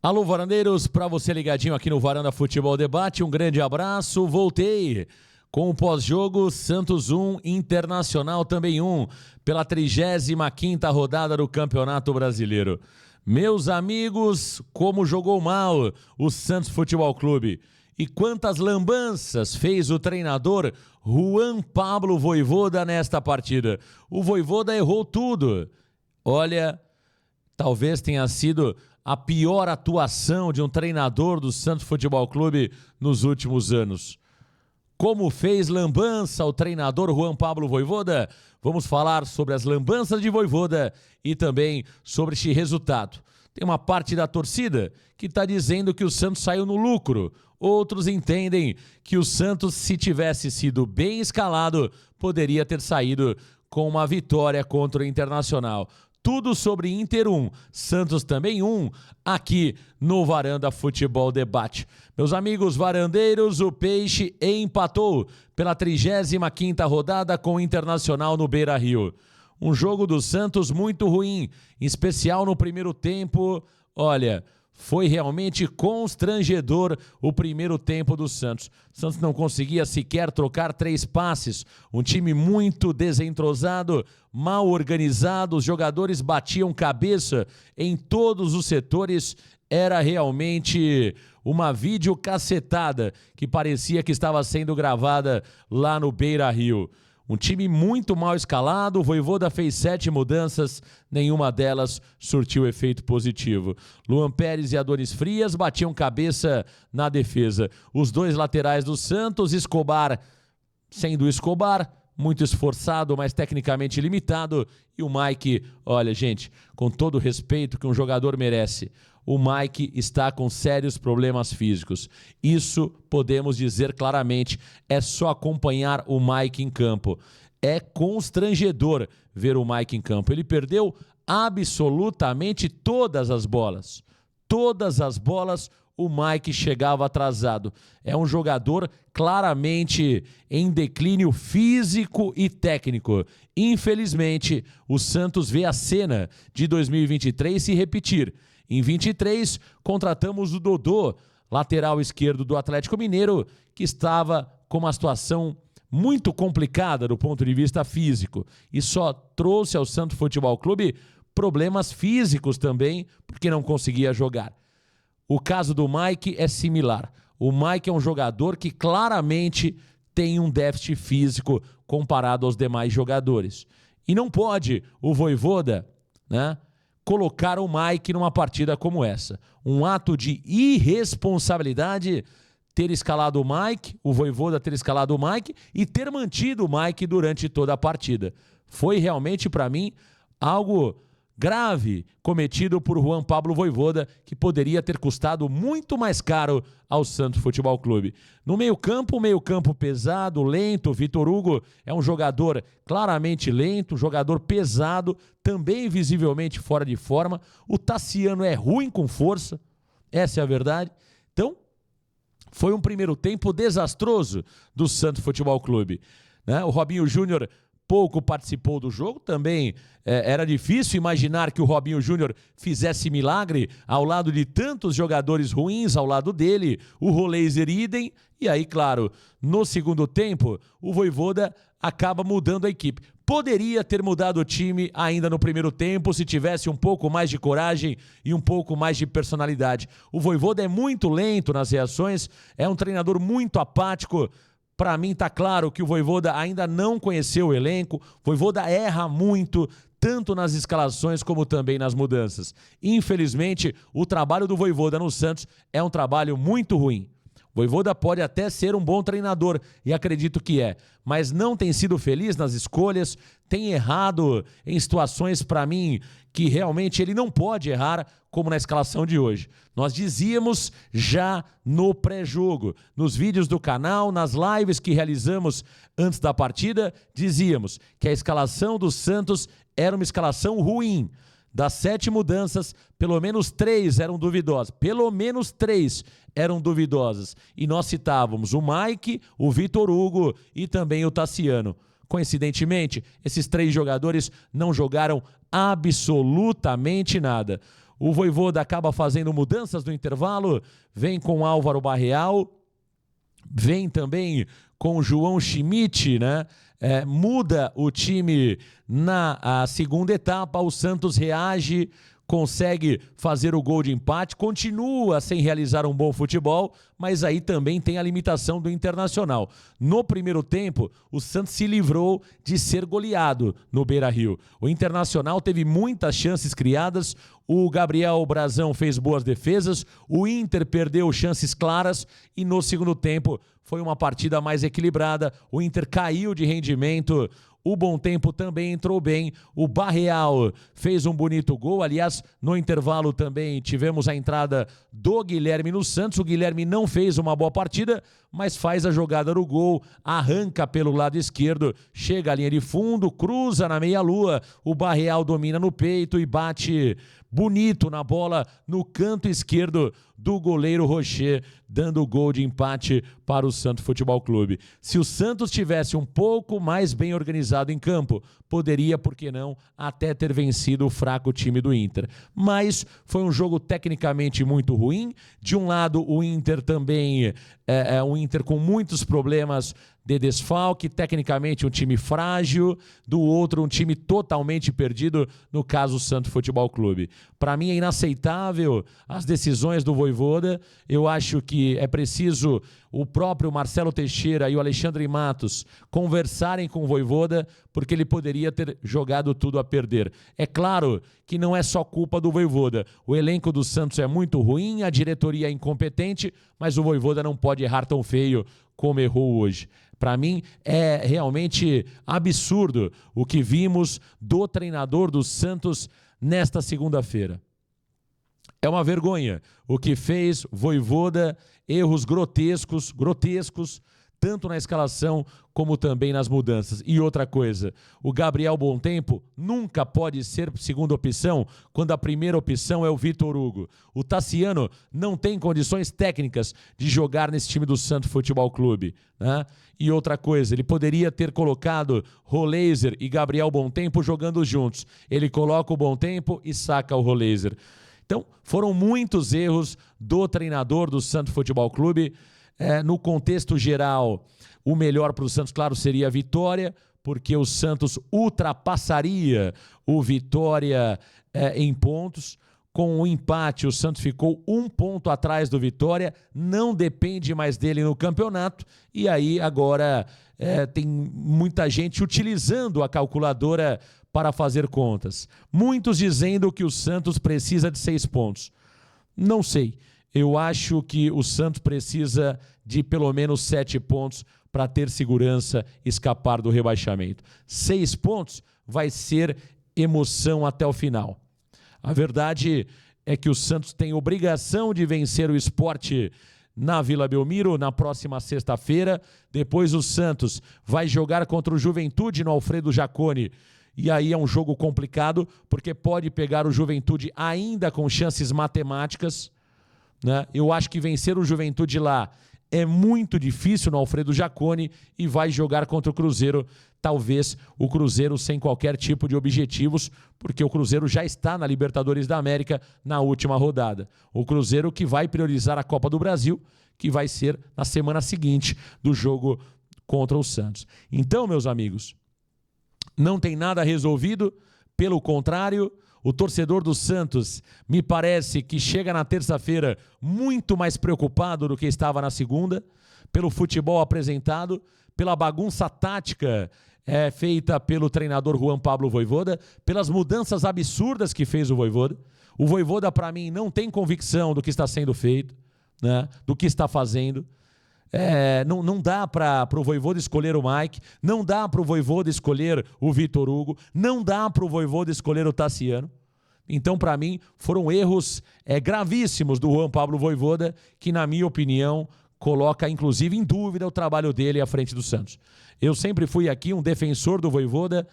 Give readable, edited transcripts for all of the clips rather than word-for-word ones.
Alô, varandeiros, para você ligadinho aqui no Varanda Futebol Debate, um grande abraço, voltei com o pós-jogo Santos 1, Internacional também 1, pela 35ª rodada do Campeonato Brasileiro. Meus amigos, como jogou mal o Santos Futebol Clube e quantas lambanças fez o treinador Juan Pablo Vojvoda nesta partida. O Vojvoda errou tudo. Olha, talvez tenha sido a pior atuação de um treinador do Santos Futebol Clube nos últimos anos. Como fez lambança o treinador Juan Pablo Vojvoda? Vamos falar sobre as lambanças de Vojvoda e também sobre este resultado. Tem uma parte da torcida que está dizendo que o Santos saiu no lucro. Outros entendem que o Santos, se tivesse sido bem escalado, poderia ter saído com uma vitória contra o Internacional. Tudo sobre Inter 1, Santos também 1, aqui no Varanda Futebol Debate. Meus amigos varandeiros, o Peixe empatou pela 35ª rodada com o Internacional no Beira-Rio. Um jogo do Santos muito ruim, em especial no primeiro tempo. Olha, foi realmente constrangedor o primeiro tempo do Santos. O Santos não conseguia sequer trocar 3 passes. Um time muito desentrosado, mal organizado. Os jogadores batiam cabeça em todos os setores. Era realmente uma videocacetada que parecia que estava sendo gravada lá no Beira-Rio. Um time muito mal escalado, o Vojvoda fez 7 mudanças, nenhuma delas surtiu efeito positivo. Luan Pérez e Adonis Frias batiam cabeça na defesa. Os 2 laterais do Santos, Escobar, sendo Escobar, muito esforçado, mas tecnicamente limitado. E o Mike, olha gente, com todo o respeito que um jogador merece, o Mike está com sérios problemas físicos. Isso podemos dizer claramente, é só acompanhar o Mike em campo. É constrangedor ver o Mike em campo. Ele perdeu absolutamente todas as bolas. Todas as bolas o Mike chegava atrasado. É um jogador claramente em declínio físico e técnico. Infelizmente, o Santos vê a cena de 2023 se repetir. Em 23, contratamos o Dodô, lateral esquerdo do Atlético Mineiro, que estava com uma situação muito complicada do ponto de vista físico e só trouxe ao Santos Futebol Clube problemas físicos também, porque não conseguia jogar. O caso do Mike é similar. O Mike é um jogador que claramente tem um déficit físico comparado aos demais jogadores. E não pode o Vojvoda, né, colocar o Mike numa partida como essa. Um ato de irresponsabilidade ter escalado o Mike, o Vojvoda ter escalado o Mike e ter mantido o Mike durante toda a partida. Foi realmente, para mim, algo grave cometido por Juan Pablo Vojvoda, que poderia ter custado muito mais caro ao Santos Futebol Clube. No meio-campo, um meio-campo pesado, lento. Vitor Hugo é um jogador claramente lento, jogador pesado, também visivelmente fora de forma. O Tassiano é ruim com força, essa é a verdade. Então, foi um primeiro tempo desastroso do Santos Futebol Clube, né? O Robinho Júnior pouco participou do jogo, também era difícil imaginar que o Robinho Júnior fizesse milagre ao lado de tantos jogadores ruins ao lado dele, o Roleiser idem, e aí, claro, no segundo tempo, o Vojvoda acaba mudando a equipe. Poderia ter mudado o time ainda no primeiro tempo se tivesse um pouco mais de coragem e um pouco mais de personalidade. O Vojvoda é muito lento nas reações, é um treinador muito apático. Para mim está claro que o Vojvoda ainda não conheceu o elenco. O Vojvoda erra muito, tanto nas escalações como também nas mudanças. Infelizmente, o trabalho do Vojvoda no Santos é um trabalho muito ruim. O Vojvoda pode até ser um bom treinador, e acredito que é, mas não tem sido feliz nas escolhas, tem errado em situações, para mim, que realmente ele não pode errar, como na escalação de hoje. Nós dizíamos já no pré-jogo, nos vídeos do canal, nas lives que realizamos antes da partida, dizíamos que a escalação do Santos era uma escalação ruim. Das 7 mudanças, pelo menos 3 eram duvidosas. Pelo menos 3 eram duvidosas. E nós citávamos o Mike, o Vitor Hugo e também o Tassiano. Coincidentemente, esses 3 jogadores não jogaram absolutamente nada. O Vojvoda acaba fazendo mudanças no intervalo, vem com Álvaro Barreal, vem também com o João Schmidt, né? Muda o time na segunda etapa, o Santos reage, consegue fazer o gol de empate, continua sem realizar um bom futebol, mas aí também tem a limitação do Internacional. No primeiro tempo, o Santos se livrou de ser goleado no Beira-Rio. O Internacional teve muitas chances criadas, o Gabriel Brazão fez boas defesas, o Inter perdeu chances claras e no segundo tempo foi uma partida mais equilibrada, o Inter caiu de rendimento. O Bom Tempo também entrou bem, o Barreal fez um bonito gol, aliás, no intervalo também tivemos a entrada do Guilherme no Santos, o Guilherme não fez uma boa partida, mas faz a jogada no gol, arranca pelo lado esquerdo, chega à linha de fundo, cruza na meia-lua, o Barreal domina no peito e bate bonito na bola no canto esquerdo do goleiro Rocher, dando o gol de empate para o Santos Futebol Clube. Se o Santos tivesse um pouco mais bem organizado em campo, poderia, por que não, até ter vencido o fraco time do Inter. Mas foi um jogo tecnicamente muito ruim. De um lado, o Inter também é um Inter com muitos problemas de desfalque, tecnicamente um time frágil, do outro um time totalmente perdido, no caso o Santos Futebol Clube. Para mim é inaceitável as decisões do Vojvoda, eu acho que é preciso o próprio Marcelo Teixeira e o Alexandre Matos conversarem com o Vojvoda, porque ele poderia ter jogado tudo a perder. É claro que não é só culpa do Vojvoda, o elenco do Santos é muito ruim, a diretoria é incompetente, mas o Vojvoda não pode errar tão feio como errou hoje. Para mim, é realmente absurdo o que vimos do treinador do Santos nesta segunda-feira. É uma vergonha o que fez Vojvoda, erros grotescos, tanto na escalação como também nas mudanças. E outra coisa, o Gabriel Bom Tempo nunca pode ser segunda opção quando a primeira opção é o Vitor Hugo. O Tassiano não tem condições técnicas de jogar nesse time do Santos Futebol Clube, né? E outra coisa, ele poderia ter colocado Roleiser e Gabriel Bom Tempo jogando juntos. Ele coloca o Bom Tempo e saca o Roleiser. Então, foram muitos erros do treinador do Santos Futebol Clube. No contexto geral, o melhor para o Santos, claro, seria a vitória, porque o Santos ultrapassaria o Vitória em pontos. Com o empate, o Santos ficou 1 ponto atrás do Vitória, não depende mais dele no campeonato, e aí agora tem muita gente utilizando a calculadora para fazer contas. Muitos dizendo que o Santos precisa de 6 pontos. Não sei. Eu acho que o Santos precisa de pelo menos 7 pontos para ter segurança e escapar do rebaixamento. 6 pontos vai ser emoção até o final. A verdade é que o Santos tem obrigação de vencer o Sport na Vila Belmiro na próxima sexta-feira. Depois o Santos vai jogar contra o Juventude no Alfredo Jaconi. E aí é um jogo complicado, porque pode pegar o Juventude ainda com chances matemáticas, né? Eu acho que vencer o Juventude lá é muito difícil no Alfredo Jaconi e vai jogar contra o Cruzeiro, talvez o Cruzeiro sem qualquer tipo de objetivos, porque o Cruzeiro já está na Libertadores da América na última rodada. O Cruzeiro que vai priorizar a Copa do Brasil, que vai ser na semana seguinte do jogo contra o Santos. Então, meus amigos, não tem nada resolvido, pelo contrário, o torcedor do Santos me parece que chega na terça-feira muito mais preocupado do que estava na segunda, pelo futebol apresentado, pela bagunça tática feita pelo treinador Juan Pablo Vojvoda, pelas mudanças absurdas que fez o Vojvoda. O Vojvoda, para mim, não tem convicção do que está sendo feito, né, do que está fazendo. Não dá para o Vojvoda escolher o Mike, não dá para o Vojvoda escolher o Vitor Hugo, não dá para o Vojvoda escolher o Tassiano. Então, para mim, foram erros gravíssimos do Juan Pablo Vojvoda, que, na minha opinião, coloca, inclusive, em dúvida o trabalho dele à frente do Santos. Eu sempre fui aqui um defensor do Vojvoda,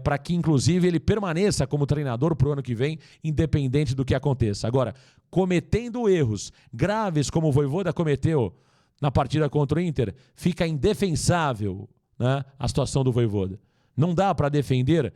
para que, inclusive, ele permaneça como treinador para o ano que vem, independente do que aconteça. Agora, cometendo erros graves como o Vojvoda cometeu na partida contra o Inter, fica indefensável, né, a situação do Vojvoda. Não dá para defender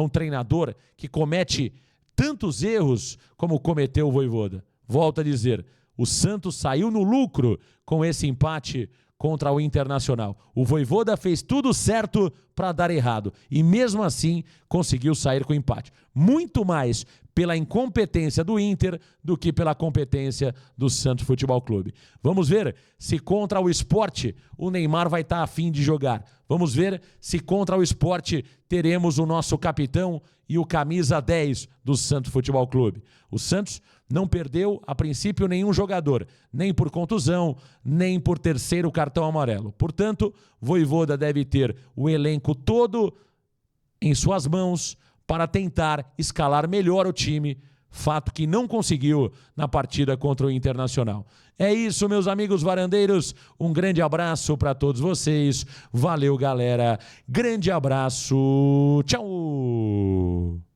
um treinador que comete tantos erros como cometeu o Vojvoda. Volto a dizer, o Santos saiu no lucro com esse empate contra o Internacional. O Vojvoda fez tudo certo para dar errado e mesmo assim conseguiu sair com empate. Muito mais pela incompetência do Inter do que pela competência do Santos Futebol Clube. Vamos ver se contra o Sport o Neymar vai estar a fim de jogar. Vamos ver se contra o Sport teremos o nosso capitão e o camisa 10 do Santos Futebol Clube. O Santos não perdeu, a princípio, nenhum jogador, nem por contusão, nem por terceiro cartão amarelo. Portanto, Vojvoda deve ter o elenco todo em suas mãos para tentar escalar melhor o time, fato que não conseguiu na partida contra o Internacional. É isso, meus amigos varandeiros. Um grande abraço para todos vocês. Valeu, galera. Grande abraço. Tchau.